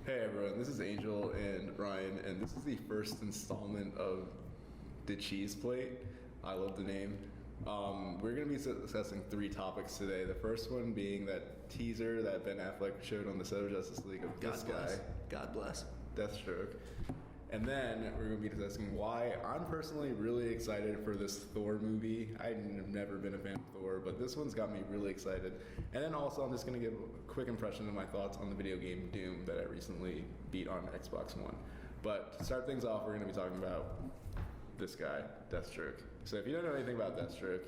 Hey everyone, this is Angel and Ryan, and this is the first installment of The Cheese Plate. I love the name. We're going to be discussing 3 topics today. The first one being that teaser that Ben Affleck showed on the set of Justice League of this guy. God bless. Deathstroke. And then we're going to be discussing why I'm personally really excited for this Thor movie. I've never been a fan of Thor, but this one's got me really excited. And then also I'm just going to give a quick impression of my thoughts on the video game Doom that I recently beat on Xbox One. But to start things off, we're going to be talking about this guy, Deathstroke. So if you don't know anything about Deathstroke,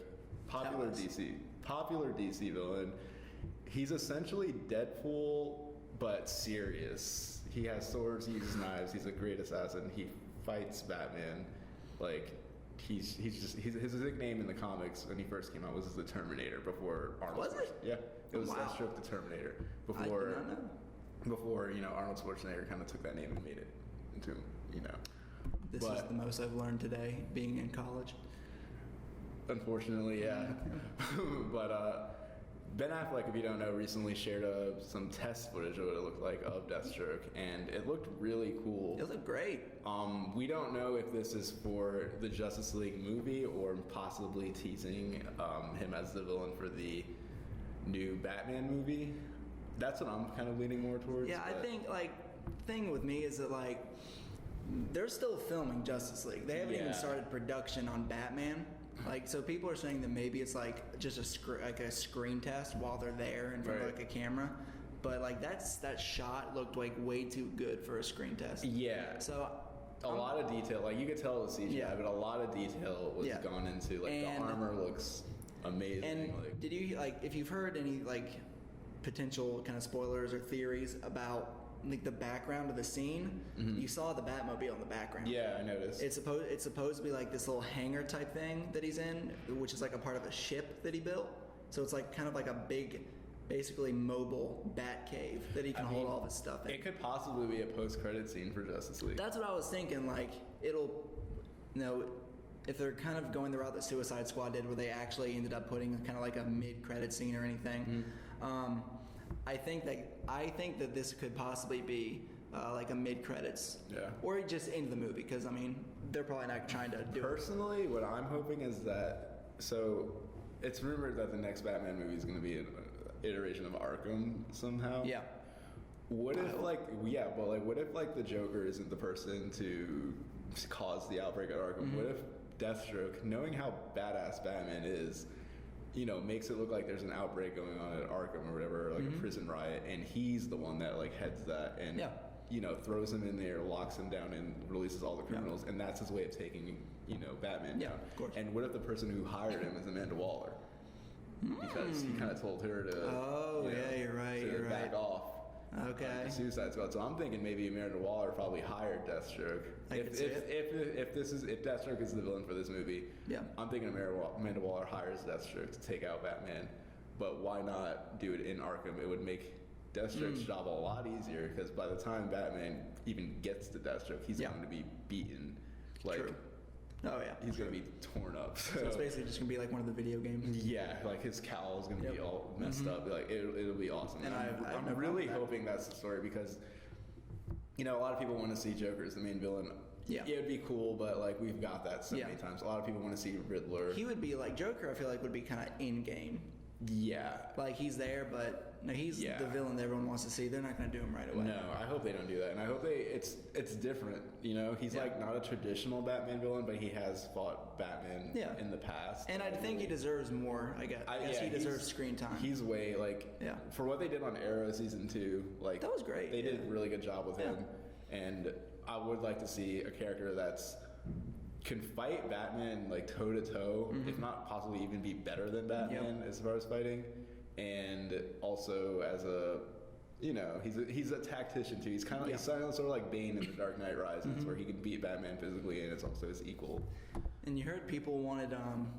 popular DC villain. He's essentially Deadpool, but serious. He has swords, he uses knives, he's a great assassin, he fights Batman. Like, his nickname in the comics when he first came out was the Terminator before Arnold. Was it? Yeah, it was Deathstroke the Terminator before. I did not know. Before Arnold Schwarzenegger kind of took that name and made it into This is the most I've learned today, being in college. Unfortunately, yeah. But Ben Affleck, if you don't know, recently shared some test footage of what it looked like of Deathstroke, and it looked really cool. It looked great. We don't know if this is for the Justice League movie or possibly teasing him as the villain for the new Batman movie. That's what I'm kind of leaning more towards. Yeah, I think, the thing with me is that, they're still filming Justice League. They haven't even started production on Batman. So people are saying that maybe it's just a screen test while they're there in front of a camera. But that shot looked way too good for a screen test. Yeah. So a lot of detail. You could tell it was CGI, but a lot of detail was gone into the armor looks amazing. And did you if you've heard any potential kind of spoilers or theories about the background of the scene? Mm-hmm. You saw the Batmobile in the background. Yeah, I noticed. It's supposed to be this little hangar type thing that he's in, which is a part of a ship that he built. So it's kind of a big, basically mobile bat cave that he can hold all of his stuff in. It could possibly be a post-credit scene for Justice League. That's what I was thinking. If they're kind of going the route that Suicide Squad did, where they actually ended up putting kind of a mid-credit scene or anything. Mm-hmm. I think that this could possibly be a mid-credits, or just into the movie, because they're probably not trying to do Personally, what I'm hoping is that it's rumored that the next Batman movie is going to be an iteration of Arkham somehow. Yeah. What if what if the Joker isn't the person to cause the outbreak at Arkham? Mm-hmm. What if Deathstroke, knowing how badass Batman is, makes it look like there's an outbreak going on at Arkham or whatever, a prison riot, and he's the one that heads that and throws him in there, locks him down, and releases all the criminals, and that's his way of taking Batman down. Of course. And what if the person who hired him is Amanda Waller? Because he kind of told her to you're right. back off. Okay. Suicide Squad. So I'm thinking maybe Amanda Waller probably hired Deathstroke. If Deathstroke is the villain for this movie, I'm thinking Amanda Waller hires Deathstroke to take out Batman. But why not do it in Arkham? It would make Deathstroke's job a lot easier, because by the time Batman even gets to Deathstroke, he's going to be beaten. True. Oh yeah, he's going to be torn up. So it's basically just going to be one of the video games. Yeah, his cowl is going to be all messed up. It'll be awesome. And I'm really hoping that's the story, because a lot of people want to see Joker as the main villain. Yeah, it would be cool, but we've got that so many times. A lot of people want to see Riddler. He would be Joker. I feel would be kind of in game. Yeah, he's there, but no, he's the villain that everyone wants to see. They're not going to do him right away. No, I hope they don't do that, and I hope it's different. He's not a traditional Batman villain, but he has fought Batman in the past. And I think he deserves more. I guess he deserves screen time. He's way for what they did on Arrow season 2. That was great. They did a really good job with him, and I would like to see a character can fight Batman toe to toe, if not possibly even be better than Batman as far as fighting, and also as a he's a tactician too. He's kind of he's sort of like Bane in The Dark Knight Rises, where he can beat Batman physically, and it's also his equal. And you heard people wanted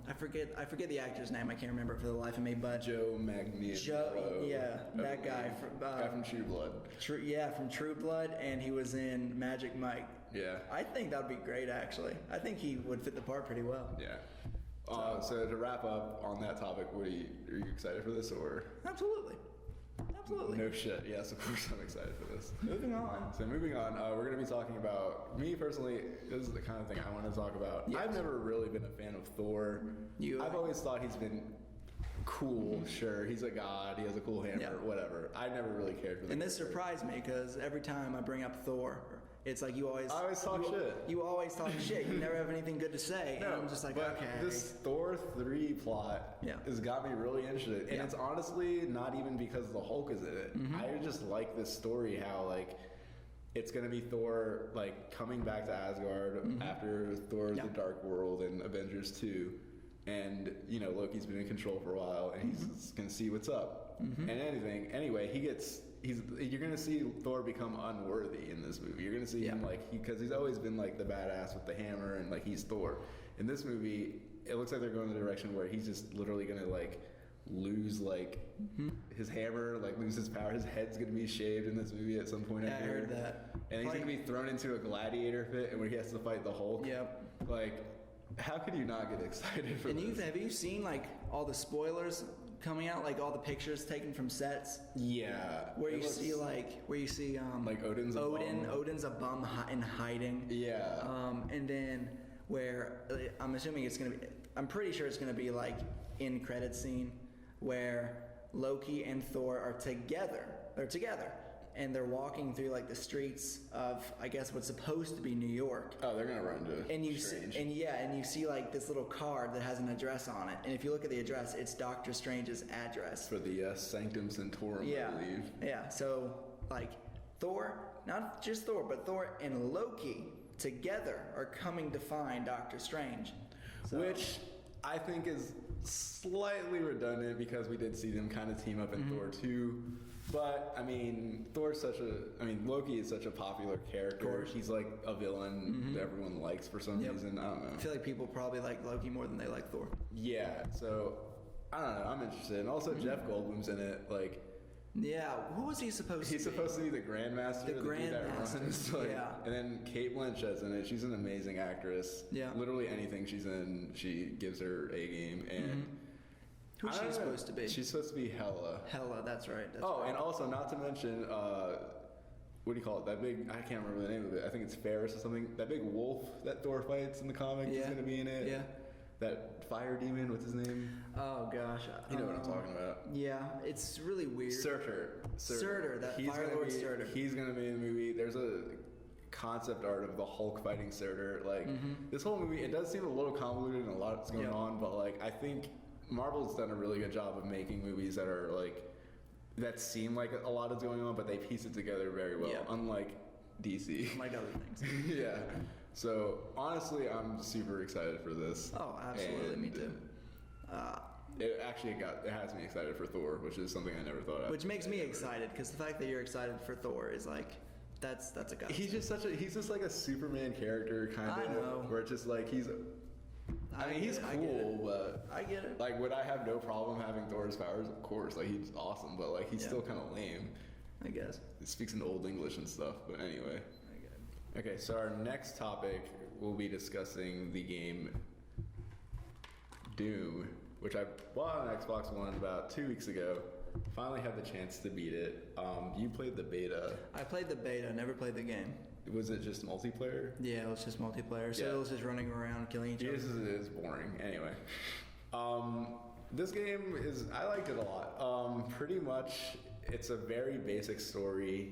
I forget the actor's name. I can't remember it for the life of me. But Joe Manganiello. That guy from True Blood. From True Blood, and he was in Magic Mike. Yeah, I think that would be great. Actually, I think he would fit the part pretty well. Yeah. So to wrap up on that topic, are you excited for this or? Absolutely. Absolutely. No shit. Yes, of course I'm excited for this. Moving on. So moving on, we're going to be talking about, me personally, this is the kind of thing I want to talk about. Yes. I've never really been a fan of Thor. I've always thought he's been cool, sure. He's a god, he has a cool hammer, whatever. I never really cared for that. And this surprised me because every time I bring up Thor, it's like I always talk shit. You always talk shit. You never have anything good to say. No, and I'm just like, but okay. this Thor 3 plot has got me really interested. And it's honestly not even because the Hulk is in it. I just like this story, how like it's gonna be Thor like coming back to Asgard after Thor the Dark World and Avengers 2. And you know, Loki's been in control for a while and he's gonna see what's up. And anyway, you're gonna see Thor become unworthy in this movie. You're gonna see him like because he's always been like the badass with the hammer and like he's Thor. In this movie, it looks like they're going in the direction where he's just literally gonna like lose like his hammer, like lose his power. His head's gonna be shaved in this movie at some point. I heard that. And he's gonna be thrown into a gladiator pit, and where he has to fight the Hulk. Yep. Like, how could you not get excited for this? Have you seen like all the spoilers coming out, like all the pictures taken from sets? Yeah. Where you see like Odin's a bum. Odin's a bum in hiding. Yeah. And then where I'm assuming it's gonna be, I'm pretty sure it's gonna be like in credit scene where Loki and Thor are together. They're together. And they're walking through like the streets of, I guess, what's supposed to be New York. Oh, they're gonna run into and you Strange. And you see like this little card that has an address on it. And if you look at the address, it's Doctor Strange's address for the Sanctum Sanctorum, I believe. Yeah. So like Thor, not just Thor, but Thor and Loki together are coming to find Doctor Strange. So, which I think is slightly redundant because we did see them kind of team up in Thor 2. But I mean, Loki is such a popular character. He's like a villain that everyone likes for some reason. I don't know. I feel like people probably like Loki more than they like Thor. Yeah, so I don't know. I'm interested. And also Jeff Goldblum's in it. Like, yeah, who was he supposed to be? He's supposed to be the Grandmaster. The Grandmaster. Like, yeah. And then Kate Blanchett's in it. She's an amazing actress. Yeah. Literally anything she's in, she gives her A game. And who's she supposed to be? She's supposed to be Hela. Hela, that's right. And also not to mention, what do you call it? That big, I can't remember the name of it. I think it's Ferris or something. That big wolf that Thor fights in the comic is going to be in it. Yeah. That fire demon, what's his name? Oh gosh. You know what I'm talking about. Yeah, it's really weird. Surtur, that Fire Lord Surtur. He's going to be in the movie. There's a concept art of the Hulk fighting Surtur. Like, this whole movie, it does seem a little convoluted and a lot's going on, but like, I think Marvel's done a really good job of making movies that are like, that seem like a lot is going on, but they piece it together very well, unlike DC. Unlike other things. Yeah. So honestly, I'm super excited for this. Oh, absolutely, me too. It has me excited for Thor, which is something I never thought of. Which makes me excited because the fact that you're excited for Thor is like, that's a guy. He's just like a Superman character kind of. I know. Where it's just like he's cool, but I get it. Like, would I have no problem having Thor's powers? Of course. Like, he's awesome, but like he's still kind of lame. I guess. He speaks in Old English and stuff, but anyway. Okay, so our next topic, we'll be discussing the game Doom, which I bought on Xbox One about 2 weeks ago. Finally had the chance to beat it. You played the beta. I played the beta, never played the game. Was it just multiplayer? Yeah, it was just multiplayer. So it was just running around, killing each other. It is boring. Anyway. This game I liked it a lot. Pretty much, it's a very basic story.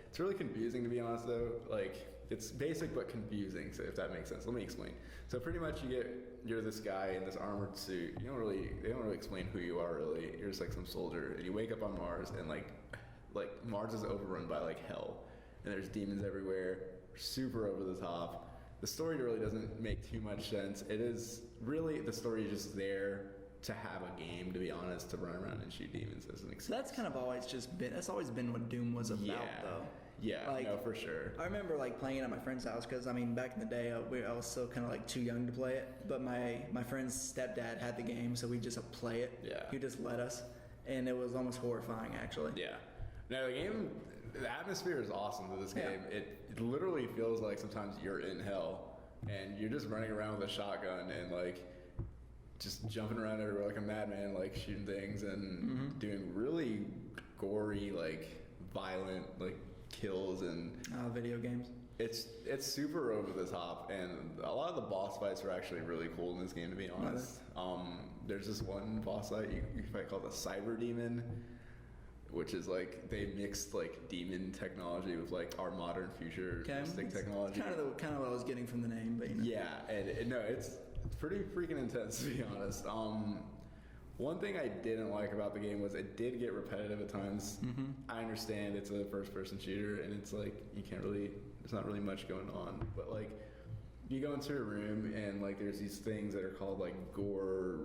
It's really confusing, to be honest, though. Like, it's basic but confusing, so if that makes sense. Let me explain. So pretty much you're this guy in this armored suit. They don't really explain who you are, really. You're just like some soldier, and you wake up on Mars, and like Mars is overrun by like hell, and there's demons everywhere, super over the top. The story really doesn't make too much sense. It is really, the story is just there to have a game, to be honest, to run around and shoot demons as an excuse. That's kind of always been what Doom was about, though. Yeah, like, no, for sure. I remember like playing it at my friend's house because, I mean, back in the day, I was still kind of like too young to play it. But my friend's stepdad had the game, so we just play it. Yeah. He just let us, and it was almost horrifying, actually. Yeah. No, the atmosphere is awesome to this game. It literally feels like sometimes you're in hell, and you're just running around with a shotgun, and like, just jumping around everywhere like a madman, like shooting things and doing really gory, like violent, like kills and video games. it's super over the top, and a lot of the boss fights are actually really cool in this game, to be honest. There's this one boss fight you fight called the Cyber Demon, which is like they mixed like demon technology with like our modern futuristic technology. Kind of what I was getting from the name, but you know. Yeah, and no, it's pretty freaking intense, to be honest. One thing I didn't like about the game was it did get repetitive at times. I understand it's a first-person shooter, and it's like you can't really, there's not really much going on. But like, you go into a room and like there's these things that are called like gore.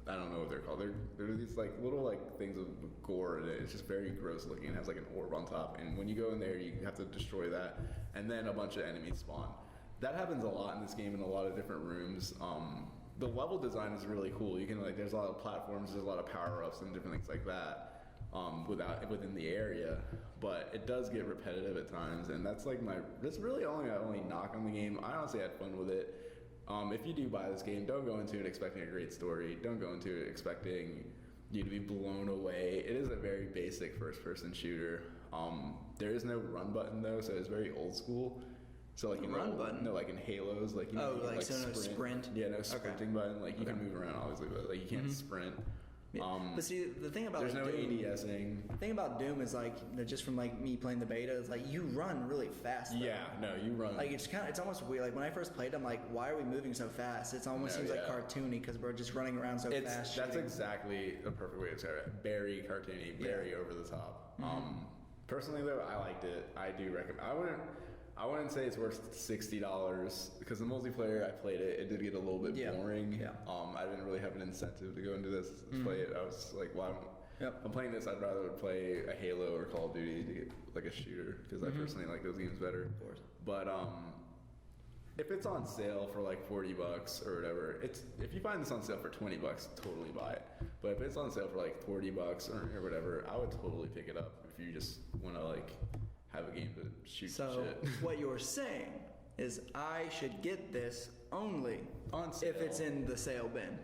I don't know what they're called. They're these like little like things with gore in it. It's just very gross looking. It has like an orb on top, and when you go in there, you have to destroy that, and then a bunch of enemies spawn. That happens a lot in this game in a lot of different rooms. The level design is really cool. You can like, there's a lot of platforms, there's a lot of power-ups and different things like that within the area, but it does get repetitive at times, and that's really only my only knock on the game. I honestly had fun with it. If you do buy this game, don't go into it expecting a great story. Don't go into it expecting you to be blown away. It is a very basic first-person shooter. There is no run button though, so it's very old school. So like in run button? No, like in Halos, like you know, like so no sprint. Yeah, no sprinting button. Like you can move around obviously, but like you can't sprint. Yeah. But see, the thing about there's like, no Doom, ADSing. The thing about Doom is like, you know, just from like me playing the beta, is like you run really fast. Though. Yeah, no, you run. Like it's almost weird. Like when I first played, I'm like, why are we moving so fast? It almost seems like cartoony because we're just running around so fast. That's exactly the perfect way to describe it. Very cartoony, very over the top. Personally though, I liked it. I do recommend. I wouldn't say it's worth $60 because the multiplayer I played it did get a little bit boring. Yeah. I didn't really have an incentive to go into this play it. I was like, well, if I'm playing this, I'd rather play a Halo or Call of Duty to get like a shooter because I personally like those games better. Of course. But if it's on sale for like $40 or whatever, if you find this on sale for $20, totally buy it. But if it's on sale for like $40 or whatever, I would totally pick it up if you just want to like have a game to shoot shit. What you're saying is I should get this only on sale if it's in the sale bin.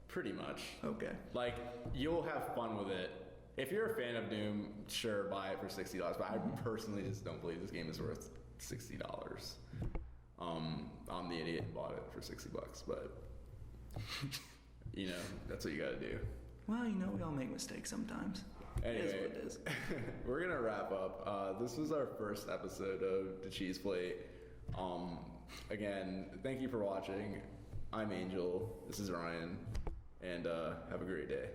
Pretty much. Okay. Like you'll have fun with it. If you're a fan of Doom, sure, buy it for $60. But I personally just don't believe this game is worth $60. I'm the idiot and bought it for $60, but you know that's what you got to do. Well, you know we all make mistakes sometimes. Anyway, it is what it is. We're gonna wrap up. This was our first episode of The Cheese Plate. Again, thank you for watching. I'm Angel. This is Ryan, and have a great day.